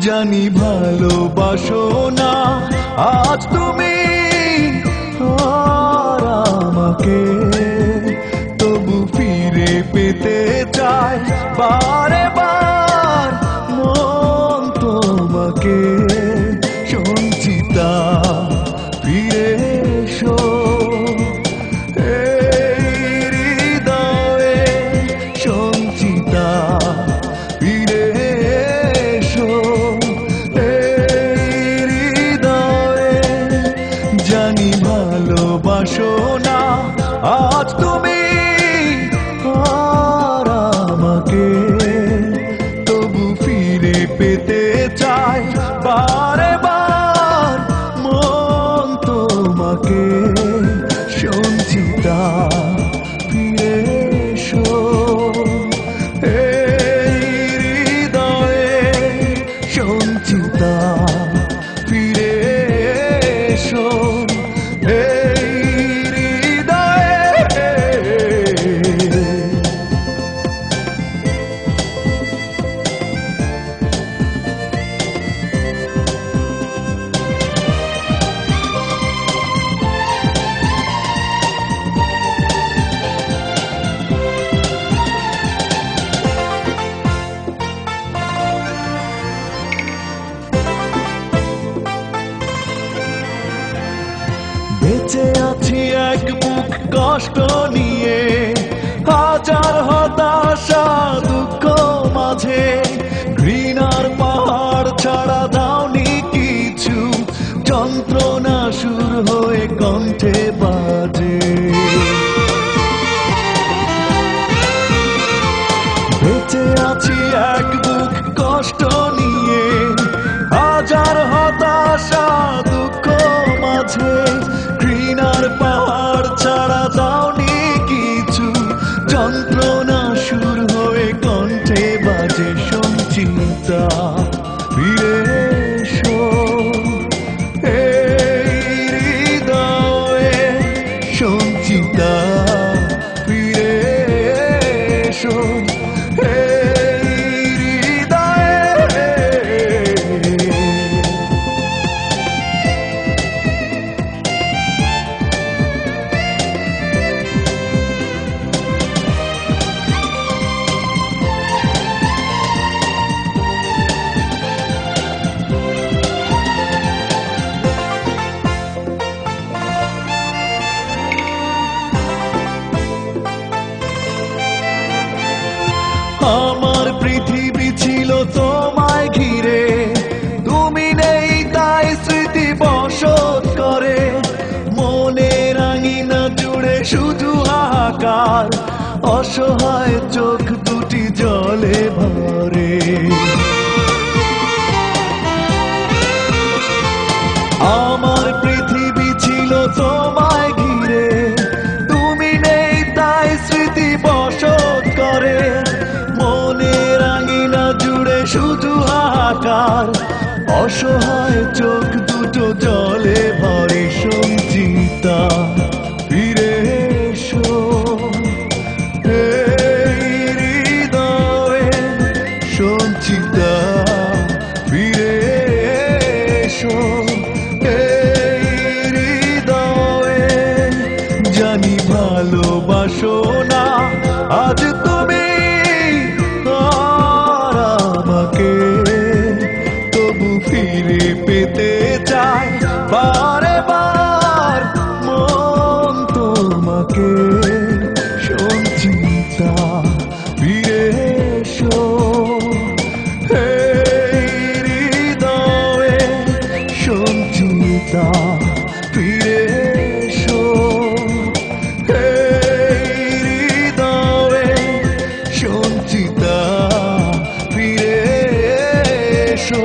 জানি ভালোবাসো না আজ তুমি আর আমাকে, তবু ফিরে পেতে চাই বারে বার মন তোমাকে। সঞ্চিতা ফিরে এসো, হৃদয়ে সঞ্চিতা ফিরে এসো, হৃদয়ে। জানি ভালোবাসো না আজ তুমি আর আমাকে, তবু ফিরে পেতে চাই বারে বার মন তোমাকে। সঞ্চিতা ফিরে এসো, হৃদয়ে সঞ্চিতা ফিরে এসো, বেঁচে আছি এক বুক কষ্ট নিয়ে, হাজার হতাশা দুঃখ মাঝে। ঘৃণার পাহাড় ছাড়া দাওনি কিছু, যন্ত্রণা সুর হয়ে কণ্ঠে বাজে। বেঁচে আছি এক বুক কষ্ট নিয়ে, হাজার হতাশা দুঃখ মাঝে। ঘৃণার পাহাড় ছাড়া দাওনি কিছু, যন্ত্রণা সুর হয়ে কণ্ঠে বাজে। সঞ্চিতা ফিরে এসো, হৃদয়ে সঞ্চিতা ফিরে এসো, আমার পৃথিবী ছিল তোমায় ঘিরে, তুমি নেই তাই স্মৃতি বসত করে। মনের আঙিনা জুড়ে শুধু হাহাকার, অসহায় চোখ দুটি জলে ভরে। আমার পৃথিবী ছিল তোমায় ঘিরে, তুমি নেই তাই স্মৃতি বসত করে। মনের আঙিনা জুড়ে শুধু হাহাকার, অসহায় চোখ দুটো জলে ভরে। সঞ্চিতা ফিরে এসো, হৃদয়ে সঞ্চিতা ফিরে এসো, হৃদয়ে। জানি ভালোবাসো না আজ তুমি আর আমাকে, তবু ফিরে পেতে চাই বারে বার মন তোমাকে। সঞ্চিতা ফিরে এসো, হৃদয়ে সঞ্চিতা ফিরে এসো, হৃদয়ে সঞ্চিতা ফিরে এসো।